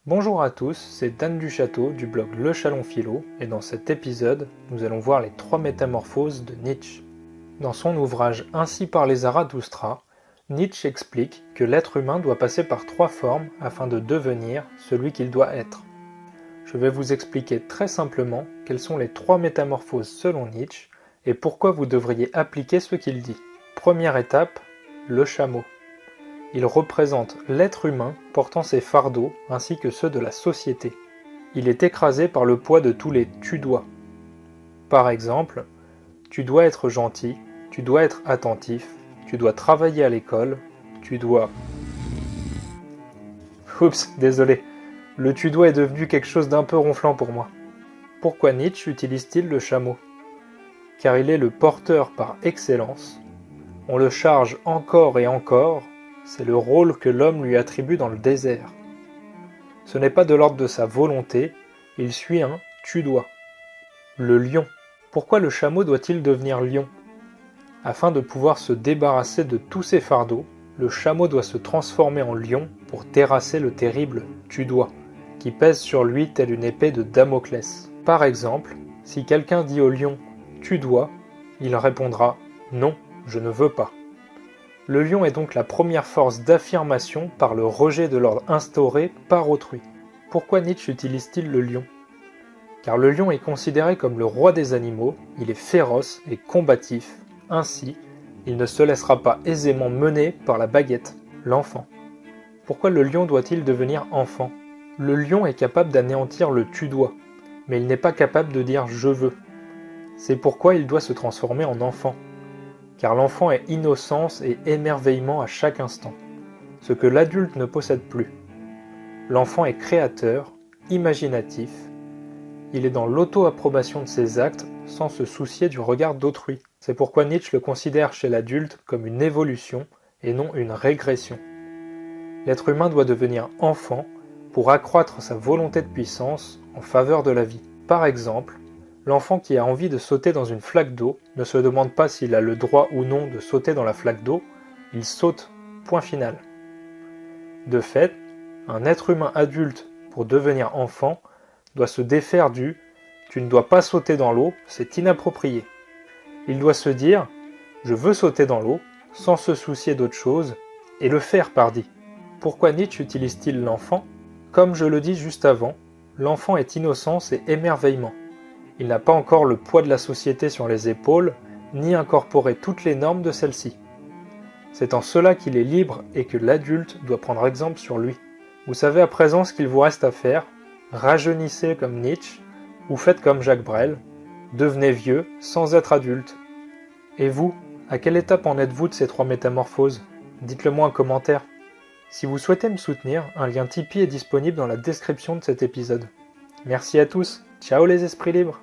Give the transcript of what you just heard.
Bonjour à tous, c'est Dan Duchâteau du blog Le Chalon Philo et dans cet épisode, nous allons voir les 3 métamorphoses de Nietzsche. Dans son ouvrage Ainsi parlait Zarathustra, Nietzsche explique que l'être humain doit passer par 3 formes afin de devenir celui qu'il doit être. Je vais vous expliquer très simplement quelles sont les 3 métamorphoses selon Nietzsche et pourquoi vous devriez appliquer ce qu'il dit. Première étape, le chameau. Il représente l'être humain portant ses fardeaux ainsi que ceux de la société. Il est écrasé par le poids de tous les « tu dois ». Par exemple, tu dois être gentil, tu dois être attentif, tu dois travailler à l'école, tu dois... Oups, désolé, le tu dois est devenu quelque chose d'un peu ronflant pour moi. Pourquoi Nietzsche utilise-t-il le chameau ? Car il est le porteur par excellence. On le charge encore et encore. C'est le rôle que l'homme lui attribue dans le désert. Ce n'est pas de l'ordre de sa volonté, il suit un « tu dois ». Le lion. Pourquoi le chameau doit-il devenir lion ? Afin de pouvoir se débarrasser de tous ses fardeaux, le chameau doit se transformer en lion pour terrasser le terrible « tu dois » qui pèse sur lui telle une épée de Damoclès. Par exemple, si quelqu'un dit au lion « tu dois », il répondra « non, je ne veux pas ». Le lion est donc la première force d'affirmation par le rejet de l'ordre instauré par autrui. Pourquoi Nietzsche utilise-t-il le lion ? Car le lion est considéré comme le roi des animaux, il est féroce et combatif, ainsi, il ne se laissera pas aisément mener par la baguette, l'enfant. Pourquoi le lion doit-il devenir enfant ? Le lion est capable d'anéantir le « tu dois », mais il n'est pas capable de dire « je veux ». C'est pourquoi il doit se transformer en enfant. Car l'enfant est innocence et émerveillement à chaque instant, ce que l'adulte ne possède plus. L'enfant est créateur, imaginatif, il est dans l'auto-approbation de ses actes sans se soucier du regard d'autrui. C'est pourquoi Nietzsche le considère chez l'adulte comme une évolution et non une régression. L'être humain doit devenir enfant pour accroître sa volonté de puissance en faveur de la vie. Par exemple, l'enfant qui a envie de sauter dans une flaque d'eau ne se demande pas s'il a le droit ou non de sauter dans la flaque d'eau, il saute, point final. De fait, un être humain adulte, pour devenir enfant, doit se défaire du « tu ne dois pas sauter dans l'eau, c'est inapproprié ». Il doit se dire « je veux sauter dans l'eau » sans se soucier d'autre chose, et le faire pardi. Pourquoi Nietzsche utilise-t-il l'enfant ? Comme je le dis juste avant, l'enfant est innocence et émerveillement. Il n'a pas encore le poids de la société sur les épaules, ni incorporé toutes les normes de celle-ci. C'est en cela qu'il est libre et que l'adulte doit prendre exemple sur lui. Vous savez à présent ce qu'il vous reste à faire, rajeunissez comme Nietzsche, ou faites comme Jacques Brel, devenez vieux sans être adulte. Et vous, à quelle étape en êtes-vous de ces 3 métamorphoses ? Dites-le moi en commentaire. Si vous souhaitez me soutenir, un lien Tipeee est disponible dans la description de cet épisode. Merci à tous, ciao les esprits libres.